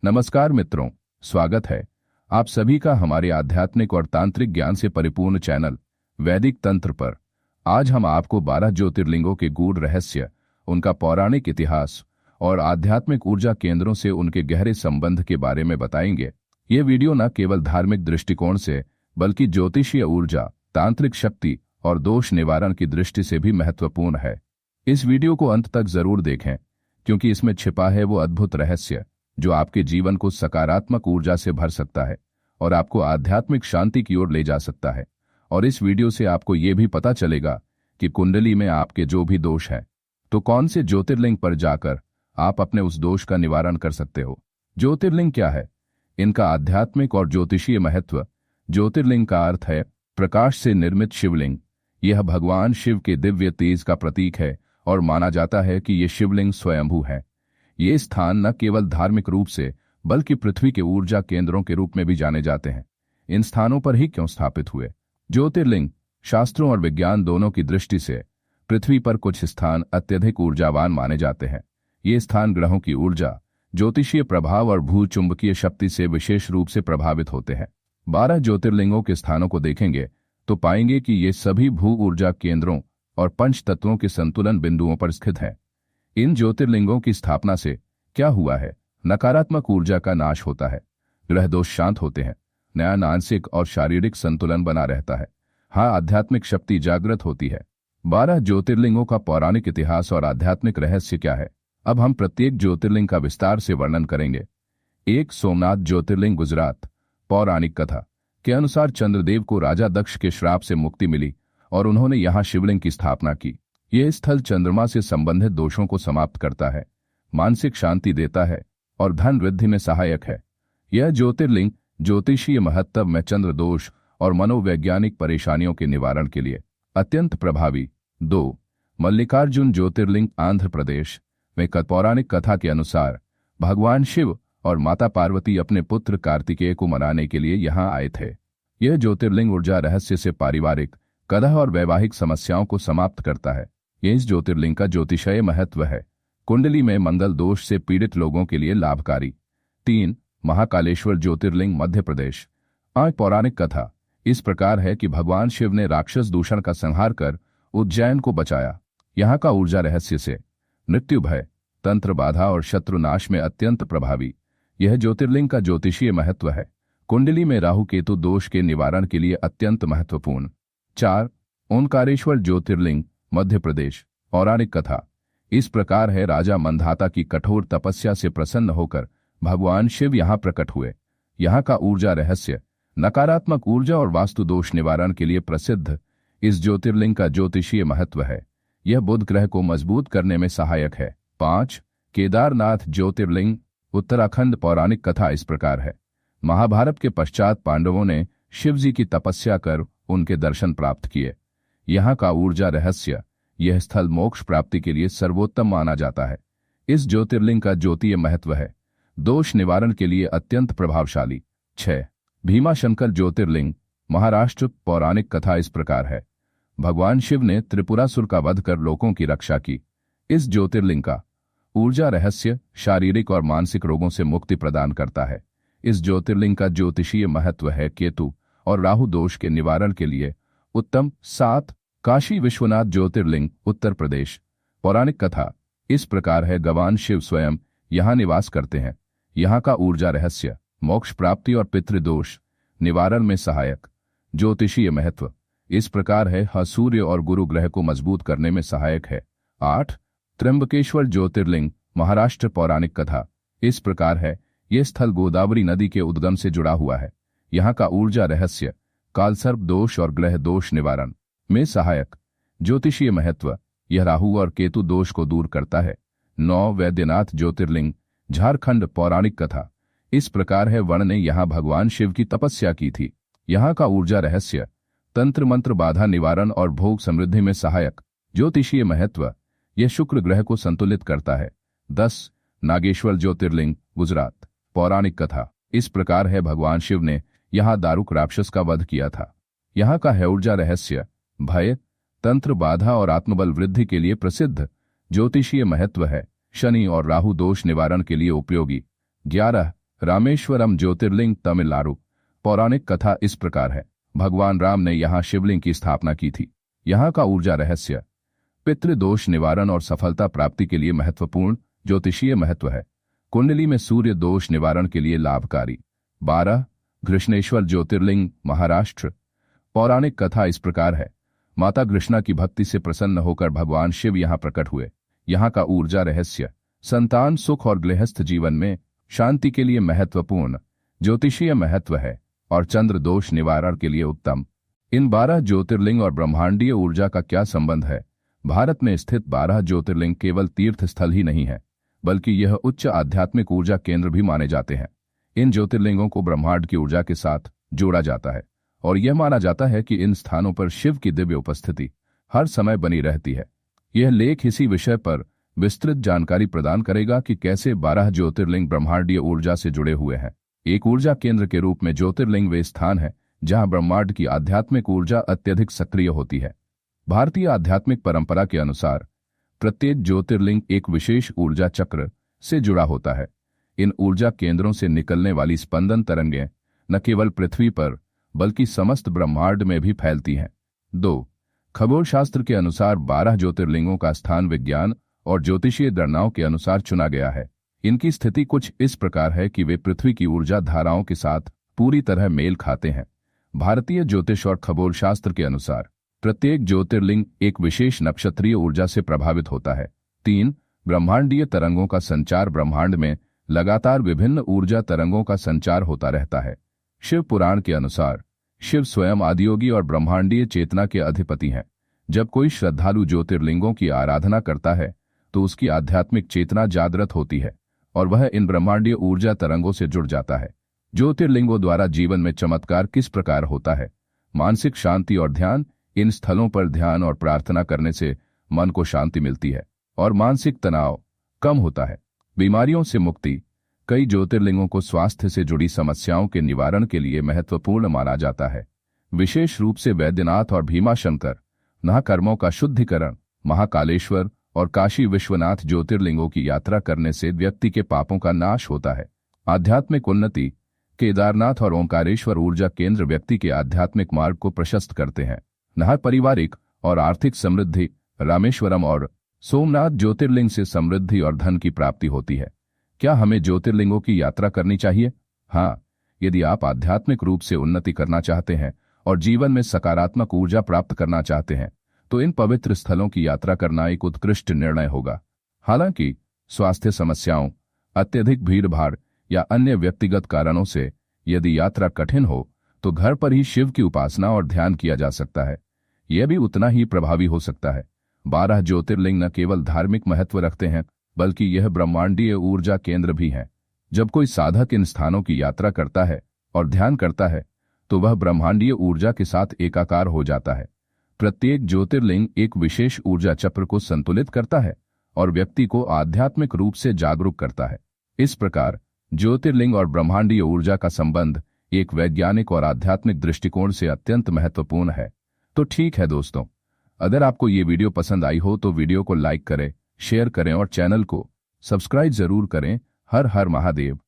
नमस्कार मित्रों, स्वागत है आप सभी का हमारे आध्यात्मिक और तांत्रिक ज्ञान से परिपूर्ण चैनल वैदिक तंत्र पर। आज हम आपको 12 ज्योतिर्लिंगों के गूढ़ रहस्य, उनका पौराणिक इतिहास और आध्यात्मिक ऊर्जा केंद्रों से उनके गहरे संबंध के बारे में बताएंगे। ये वीडियो न केवल धार्मिक दृष्टिकोण से बल्कि ज्योतिषीय ऊर्जा, तांत्रिक शक्ति और दोष निवारण की दृष्टि से भी महत्वपूर्ण है। इस वीडियो को अंत तक जरूर देखें, क्योंकि इसमें छिपा है वो अद्भुत रहस्य जो आपके जीवन को सकारात्मक ऊर्जा से भर सकता है और आपको आध्यात्मिक शांति की ओर ले जा सकता है। और इस वीडियो से आपको ये भी पता चलेगा कि कुंडली में आपके जो भी दोष हैं, तो कौन से ज्योतिर्लिंग पर जाकर आप अपने उस दोष का निवारण कर सकते हो। ज्योतिर्लिंग क्या है, इनका आध्यात्मिक और ज्योतिषीय महत्व। ज्योतिर्लिंग का अर्थ है प्रकाश से निर्मित शिवलिंग। यह भगवान शिव के दिव्य तेज का प्रतीक है और माना जाता है कि ये शिवलिंग स्वयंभू है। ये स्थान न केवल धार्मिक रूप से बल्कि पृथ्वी के ऊर्जा केंद्रों के रूप में भी जाने जाते हैं। इन स्थानों पर ही क्यों स्थापित हुए? ज्योतिर्लिंग शास्त्रों और विज्ञान दोनों की दृष्टि से पृथ्वी पर कुछ स्थान अत्यधिक ऊर्जावान माने जाते हैं। ये स्थान ग्रहों की ऊर्जा, ज्योतिषीय प्रभाव और भूचुंबकीय शक्ति से विशेष रूप से प्रभावित होते हैं। 12 ज्योतिर्लिंगों के स्थानों को देखेंगे तो पाएंगे कि ये सभी भू ऊर्जा केंद्रों और पंच तत्वों के संतुलन बिंदुओं पर स्थित हैं। इन ज्योतिर्लिंगों की स्थापना से क्या हुआ है? नकारात्मक ऊर्जा का नाश होता है, ग्रह दोष शांत होते हैं, नया मानसिक और शारीरिक संतुलन बना रहता है। हाँ, आध्यात्मिक शक्ति जागृत होती है। 12 ज्योतिर्लिंगों का पौराणिक इतिहास और आध्यात्मिक रहस्य क्या है? अब हम प्रत्येक ज्योतिर्लिंग का विस्तार से वर्णन करेंगे। 1. सोमनाथ ज्योतिर्लिंग, गुजरात। पौराणिक कथा के अनुसार चंद्रदेव को राजा दक्ष के श्राप से मुक्ति मिली और उन्होंने यहां शिवलिंग की स्थापना की। यह स्थल चंद्रमा से संबंधित दोषों को समाप्त करता है, मानसिक शांति देता है और धन वृद्धि में सहायक है। यह ज्योतिर्लिंग ज्योतिषीय महत्व में चंद्र दोष और मनोवैज्ञानिक परेशानियों के निवारण के लिए अत्यंत प्रभावी। 2. मल्लिकार्जुन ज्योतिर्लिंग, आंध्र प्रदेश में पौराणिक कथा के अनुसार भगवान शिव और माता पार्वती अपने पुत्र कार्तिकेय को मनाने के लिए यहां आए थे। यह ज्योतिर्लिंग ऊर्जा रहस्य से पारिवारिक कलह और वैवाहिक समस्याओं को समाप्त करता है। यह इस ज्योतिर्लिंग का ज्योतिषीय महत्व है। कुंडली में मंगल दोष से पीड़ित लोगों के लिए लाभकारी। 3. महाकालेश्वर ज्योतिर्लिंग, मध्य प्रदेश। पौराणिक कथा इस प्रकार है कि भगवान शिव ने राक्षस दूषण का संहार कर उज्जैन को बचाया। यहाँ का ऊर्जा रहस्य से मृत्यु भय, तंत्र बाधा और शत्रुनाश में अत्यंत प्रभावी। यह ज्योतिर्लिंग का ज्योतिषीय महत्व है। कुंडली में राहु केतु दोष के निवारण के लिए अत्यंत महत्वपूर्ण। 4. ओंकारेश्वर ज्योतिर्लिंग, मध्य प्रदेश। पौराणिक कथा इस प्रकार है, राजा मंधाता की कठोर तपस्या से प्रसन्न होकर भगवान शिव यहाँ प्रकट हुए। यहाँ का ऊर्जा रहस्य नकारात्मक ऊर्जा और वास्तु दोष निवारण के लिए प्रसिद्ध। इस ज्योतिर्लिंग का ज्योतिषीय महत्व है, यह बुध ग्रह को मजबूत करने में सहायक है। 5. केदारनाथ ज्योतिर्लिंग, उत्तराखंड। पौराणिक कथा इस प्रकार है, महाभारत के पश्चात पांडवों ने शिवजी की तपस्या कर उनके दर्शन प्राप्त किए। यहाँ का ऊर्जा रहस्य, यह स्थल मोक्ष प्राप्ति के लिए सर्वोत्तम माना जाता है। इस ज्योतिर्लिंग का ज्योतिषीय महत्व है, दोष निवारण के लिए अत्यंत प्रभावशाली। 6. भीमाशंकर ज्योतिर्लिंग, महाराष्ट्र। पौराणिक कथा इस प्रकार है, भगवान शिव ने त्रिपुरासुर का वध कर लोगों की रक्षा की। इस ज्योतिर्लिंग का ऊर्जा रहस्य शारीरिक और मानसिक रोगों से मुक्ति प्रदान करता है। इस ज्योतिर्लिंग का ज्योतिषीय महत्व है केतु और राहु दोष के निवारण के लिए उत्तम। 7. काशी विश्वनाथ ज्योतिर्लिंग, उत्तर प्रदेश। पौराणिक कथा इस प्रकार है, भगवान शिव स्वयं यहाँ निवास करते हैं। यहाँ का ऊर्जा रहस्य मोक्ष प्राप्ति और पितृदोष निवारण में सहायक। ज्योतिषीय महत्व इस प्रकार है, सूर्य और गुरु ग्रह को मजबूत करने में सहायक है। 8. त्र्यंबकेश्वर ज्योतिर्लिंग, महाराष्ट्र। पौराणिक कथा इस प्रकार है, यह स्थल गोदावरी नदी के उद्गम से जुड़ा हुआ है। यहाँ का ऊर्जा रहस्य कालसर्प दोष और ग्रह दोष निवारण में सहायक। ज्योतिषीय महत्व यह राहु और केतु दोष को दूर करता है। 9. वैद्यनाथ ज्योतिर्लिंग, झारखंड। पौराणिक कथा इस प्रकार है, वर्ण ने यहाँ भगवान शिव की तपस्या की थी। यहाँ का ऊर्जा रहस्य तंत्र मंत्र बाधा निवारण और भोग समृद्धि में सहायक। ज्योतिषीय महत्व यह शुक्र ग्रह को संतुलित करता है। 10. नागेश्वर ज्योतिर्लिंग, गुजरात। पौराणिक कथा इस प्रकार है, भगवान शिव ने यहाँ दारुक राक्षस का वध किया था। यहाँ का है ऊर्जा रहस्य भय, तंत्र बाधा और आत्मबल वृद्धि के लिए प्रसिद्ध। ज्योतिषीय महत्व है शनि और राहु दोष निवारण के लिए उपयोगी। 11. रामेश्वरम ज्योतिर्लिंग तमिलनाडु। पौराणिक कथा इस प्रकार है। भगवान राम ने यहाँ शिवलिंग की स्थापना की थी। यहाँ का ऊर्जा रहस्य पितृदोष निवारण और सफलता प्राप्ति के लिए महत्वपूर्ण ज्योतिषीय महत्व है। कुंडली में सूर्य दोष निवारण के लिए लाभकारी। 12 घृष्णेश्वर ज्योतिर्लिंग महाराष्ट्र। पौराणिक कथा इस प्रकार है। माता कृष्णा की भक्ति से प्रसन्न होकर भगवान शिव यहाँ प्रकट हुए। यहाँ का ऊर्जा रहस्य संतान सुख और गृहस्थ जीवन में शांति के लिए महत्वपूर्ण ज्योतिषीय महत्व है और चंद्र दोष निवारण के लिए उत्तम। इन 12 ज्योतिर्लिंग और ब्रह्मांडीय ऊर्जा का क्या संबंध है? भारत में स्थित 12 ज्योतिर्लिंग केवल तीर्थ स्थल ही नहीं है, बल्कि यह उच्च आध्यात्मिक ऊर्जा केंद्र भी माने जाते हैं। इन ज्योतिर्लिंगों को ब्रह्मांड की ऊर्जा के साथ जोड़ा जाता है और यह माना जाता है कि इन स्थानों पर शिव की दिव्य उपस्थिति हर समय बनी रहती है। यह लेख इसी विषय पर विस्तृत जानकारी प्रदान करेगा कि कैसे 12 ज्योतिर्लिंग ब्रह्मांडीय ऊर्जा से जुड़े हुए हैं। एक ऊर्जा केंद्र के रूप में ज्योतिर्लिंग वे स्थान है जहां ब्रह्मांड की आध्यात्मिक ऊर्जा अत्यधिक सक्रिय होती है। भारतीय आध्यात्मिक परंपरा के अनुसार प्रत्येक ज्योतिर्लिंग एक विशेष ऊर्जा चक्र से जुड़ा होता है। इन ऊर्जा केंद्रों से निकलने वाली स्पंदन तरंगें न केवल पृथ्वी पर बल्कि समस्त ब्रह्मांड में भी फैलती हैं। 2 खगोलशास्त्र के अनुसार 12 ज्योतिर्लिंगों का स्थान विज्ञान और ज्योतिषीय गणनाओं के अनुसार चुना गया है। इनकी स्थिति कुछ इस प्रकार है कि वे पृथ्वी की ऊर्जा धाराओं के साथ पूरी तरह मेल खाते हैं। भारतीय ज्योतिष और खगोलशास्त्र के अनुसार प्रत्येक ज्योतिर्लिंग एक विशेष नक्षत्रीय ऊर्जा से प्रभावित होता है। 3 ब्रह्मांडीय तरंगों का संचार। ब्रह्मांड में लगातार विभिन्न ऊर्जा तरंगों का संचार होता रहता है। शिव पुराण के अनुसार शिव स्वयं आदियोगी और ब्रह्मांडीय चेतना के अधिपति हैं। जब कोई श्रद्धालु ज्योतिर्लिंगों की आराधना करता है तो उसकी आध्यात्मिक चेतना जागृत होती है और वह इन ब्रह्मांडीय ऊर्जा तरंगों से जुड़ जाता है। ज्योतिर्लिंगों द्वारा जीवन में चमत्कार किस प्रकार होता है? मानसिक शांति और ध्यान। इन स्थलों पर ध्यान और प्रार्थना करने से मन को शांति मिलती है और मानसिक तनाव कम होता है। बीमारियों से मुक्ति। कई ज्योतिर्लिंगों को स्वास्थ्य से जुड़ी समस्याओं के निवारण के लिए महत्वपूर्ण माना जाता है। विशेष रूप से वैद्यनाथ और भीमाशंकर, नाहकर्मों का शुद्धिकरण, महाकालेश्वर और काशी विश्वनाथ ज्योतिर्लिंगों की यात्रा करने से व्यक्ति के पापों का नाश होता है। आध्यात्मिक उन्नति। केदारनाथ और ओंकारेश्वर ऊर्जा केंद्र व्यक्ति के आध्यात्मिक मार्ग को प्रशस्त करते हैं। नहा पारिवारिक और आर्थिक समृद्धि। रामेश्वरम और सोमनाथ ज्योतिर्लिंग से समृद्धि और धन की प्राप्ति होती है। क्या हमें ज्योतिर्लिंगों की यात्रा करनी चाहिए? हाँ, यदि आप आध्यात्मिक रूप से उन्नति करना चाहते हैं और जीवन में सकारात्मक ऊर्जा प्राप्त करना चाहते हैं तो इन पवित्र स्थलों की यात्रा करना एक उत्कृष्ट निर्णय होगा। हालांकि स्वास्थ्य समस्याओं, अत्यधिक भीड़भाड़ या अन्य व्यक्तिगत कारणों से यदि यात्रा कठिन हो तो घर पर ही शिव की उपासना और ध्यान किया जा सकता है। यह भी उतना ही प्रभावी हो सकता है। 12 ज्योतिर्लिंग न केवल धार्मिक महत्व रखते हैं बल्कि यह ब्रह्मांडीय ऊर्जा केंद्र भी हैं। जब कोई साधक इन स्थानों की यात्रा करता है और ध्यान करता है तो वह ब्रह्मांडीय ऊर्जा के साथ एकाकार हो जाता है। प्रत्येक ज्योतिर्लिंग एक विशेष ऊर्जा चक्र को संतुलित करता है और व्यक्ति को आध्यात्मिक रूप से जागरूक करता है। इस प्रकार ज्योतिर्लिंग और ब्रह्मांडीय ऊर्जा का संबंध एक वैज्ञानिक और आध्यात्मिक दृष्टिकोण से अत्यंत महत्वपूर्ण है। तो ठीक है दोस्तों, अगर आपको ये वीडियो पसंद आई हो तो वीडियो को लाइक करें, शेयर करें और चैनल को सब्सक्राइब जरूर करें। हर हर महादेव।